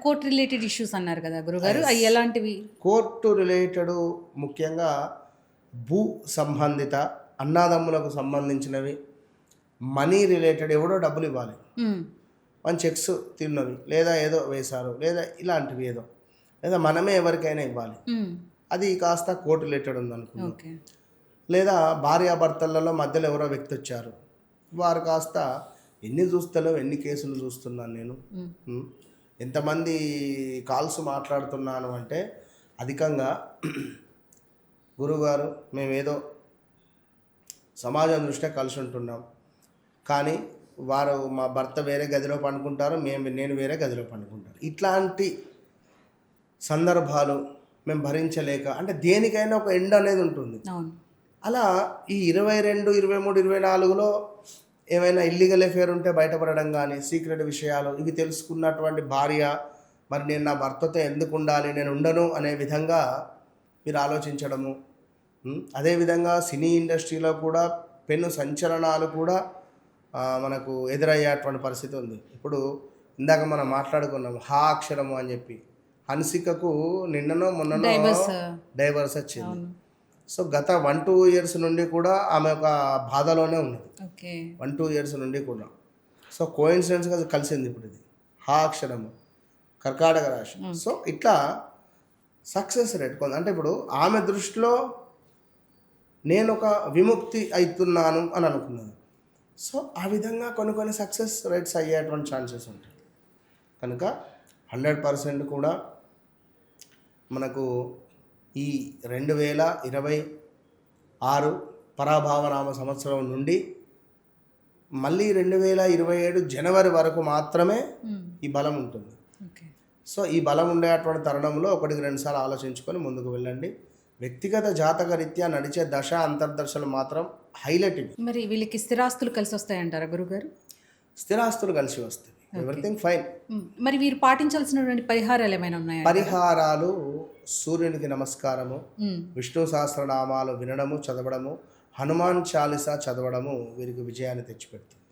Court related issues అన్నారు కదా గురుగారు, Yes. అవి ఎలాంటివి? కోర్టు రిలేటెడ్ ముఖ్యంగా భూ సంబంధిత, అన్నాదమ్ములకు సంబంధించినవి, మనీ రిలేటెడ్, ఎవడో డబ్బులు ఇవ్వాలి, ఉమ్, మన చెక్స్ తిన్నవి, లేదా ఏదో వేశారు, లేదా ఇలాంటివి ఏదో, లేదా మనమే ఎవరికైనా ఇవ్వాలి, ఉమ్, అది కాస్త కోర్టు రిలేటెడ్ ఉందనుకున్నాం. ఓకే. లేదా భార్యాభర్తలలో మధ్యలో ఎవరో వ్యక్తి వచ్చారు, వారు కాస్త ఎన్ని చూస్తలేవు, ఎన్ని కేసులు చూస్తున్నాను నేను, ఉమ్, ఎంతమంది కాల్స్ మాట్లాడుతున్నాను అంటే అధికంగా గురువుగారు మేమేదో సమాజం దృష్ట్యా కలిసి ఉంటున్నాం, కానీ వారు మా భర్త వేరే గదిలో పండుకుంటారు, నేను వేరే గదిలో పండుకుంటాను, ఇట్లాంటి సందర్భాలు మేము భరించలేక, అంటే దేనికైనా ఒక ఎండ్ అనేది ఉంటుంది. అవును. అలా ఈ 22, 23, 24లో ఏమైనా ఇల్లీగల్ అఫేర్ ఉంటే బయటపడడం కానీ, సీక్రెట్ విషయాలు ఇవి తెలుసుకున్నటువంటి భార్య, మరి నేను నా భర్తతో ఎందుకు ఉండాలి, నేను ఉండను అనే విధంగా మీరు ఆలోచించడము. అదేవిధంగా సినీ ఇండస్ట్రీలో కూడా పెను సంచలనాలు కూడా మనకు ఎదురయ్యేటువంటి పరిస్థితి ఉంది. ఇప్పుడు ఇందాక మనం మాట్లాడుకున్నాం హా అక్షరము అని చెప్పి, హన్సికకు నిన్ననో మొన్ననో డైవర్స్ వచ్చింది. సో గత 1-2 ఇయర్స్ నుండి కూడా ఆమె ఒక బాధలోనే ఉన్నది, 1-2 ఇయర్స్ నుండి కూడా. సో కోఇన్సిడెన్స్గా కలిసింది ఇప్పుడు ఇది హా అక్షరము, కర్కాటక రాశి. సో ఇట్లా సక్సెస్ రేట్ కొంత, అంటే ఇప్పుడు ఆమె దృష్టిలో నేను ఒక విముక్తి అవుతున్నాను అని అనుకున్నాను. సో ఆ విధంగా కొన్ని సక్సెస్ రేట్స్ అయ్యేటువంటి ఛాన్సెస్ ఉంటాయి. కనుక 100% కూడా మనకు ఈ 2026 పరాభావనామ సంవత్సరం నుండి మళ్ళీ 2027 జనవరి వరకు మాత్రమే ఈ బలం ఉంటుంది. సో ఈ బలం ఉండేటువంటి తరుణంలో 1-2 సార్లు ఆలోచించుకొని ముందుకు వెళ్ళండి. వ్యక్తిగత జాతక రీత్యా నడిచే దశ అంతర్దశలు మాత్రం హైలైట్. మరి వీళ్ళకి స్థిరాస్తులు కలిసి వస్తాయంటారా గురుగారు? స్థిరాస్తులు కలిసి వస్తాయి, ఎవ్రీథింగ్ ఫైన్. మరి వీరు పాటించాల్సినటువంటి పరిహారాలు ఏమైనా ఉన్నాయా? పరిహారాలు సూర్యునికి నమస్కారము, విష్ణు సహస్రనామాలు వినడము, చదవడము, హనుమాన్ చాలీసా చదవడము వీరికి విజయాన్ని తెచ్చిపెడుతుంది.